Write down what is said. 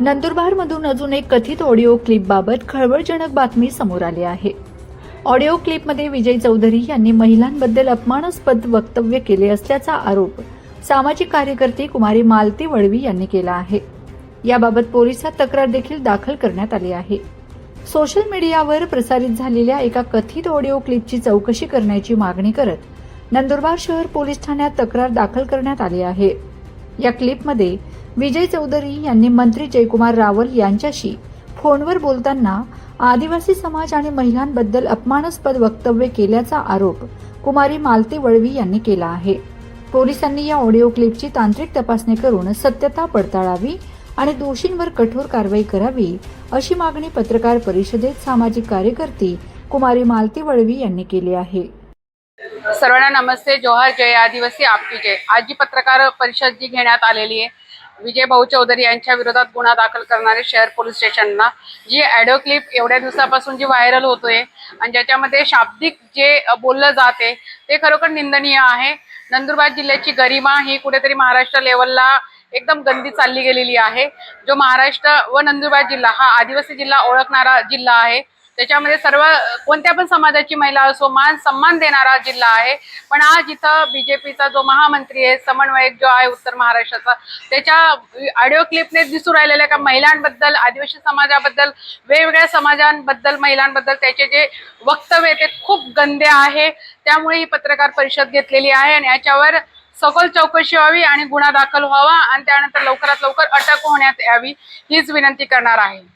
नंदुरबारमधून अजून एक कथित ऑडिओ क्लिपबाबत खळबळजनक बातमी समोर आली आहे। ऑडिओ क्लिपमध्ये विजय चौधरी यांनी महिलांबद्दल अपमानास्पद वक्तव्य केले असल्याचा आरोप सामाजिक कार्यकर्ती कुमारी मालती वळवी यांनी केला आहे। याबाबत पोलिसात तक्रार देखील दाखल करण्यात आली आहे। सोशल मीडियावर प्रसारित झालेल्या एका कथित ऑडिओ क्लिपची चौकशी करण्याची मागणी करत नंदुरबार शहर पोलीस ठाण्यात तक्रार दाखल करण्यात आली आहे। या क्लिपमध्ये विजय चौधरी यांनी मंत्री जयकुमार रावल यांच्याशी फोनवर बोलताना आदिवासी समाज आणि महिलांबद्दल अपमानास्पद वक्तव्य केल्याचा आरोप कुमारी मालती वळवी यांनी केला आहे। पोलिसांनी या ऑडिओ क्लिपची तांत्रिक तपासणी करून सत्यता पडताळावी आणि दोषींवर कठोर कारवाई करावी अशी मागणी पत्रकार परिषदेत सामाजिक कार्यकर्ती कुमारी मालती वळवी यांनी केली आहे। सर्वांना नमस्ते, जोहार, जय आदिवासी, आपकी जय। आज जी पत्रकार परिषद जी घेण्यात आलेली आहे, विजय भाऊ चौधरी यांच्या विरोधात गुन्हा दाखल करणारे शहर पोलीस स्टेशनला जी ऑडिओ क्लिप एवढ्या दिवसापासून जी व्हायरल होतोय आणि ज्याच्यामध्ये शाब्दिक जे बोललं जाते ते खरोखर निंदनीय आहे। नंदुरबार जिल्ह्याची गरिमा ही कुठेतरी महाराष्ट्र लेवलला एकदम गंदी चालली गेलेली आहे। जो महाराष्ट्र व नंदुरबार जिल्हा हा आदिवासी जिल्हा ओळखणारा जिल्हा आहे। त्याच्यामध्ये सर्व कोणत्या पण समाजाची महिला असो मान सन्मान देणारा जिल्हा आहे। पण आज इथं बीजेपीचा जो महामंत्री आहे, समन्वयक जो आहे उत्तर महाराष्ट्राचा, त्याच्या ऑडिओ क्लिपने दिसून राहिलेल्या का महिलांबद्दल, आदिवासी समाजाबद्दल, वेगवेगळ्या समाजांबद्दल, महिलांबद्दल त्याचे जे वक्तव्य ते खूप गंदे आहे। त्यामुळे ही पत्रकार परिषद घेतलेली आहे आणि याच्यावर सखोल चौकशी व्हावी आणि गुन्हा दाखल व्हावा आणि त्यानंतर लवकरात लवकर अटक होण्यात यावी हीच विनंती करणार आहे।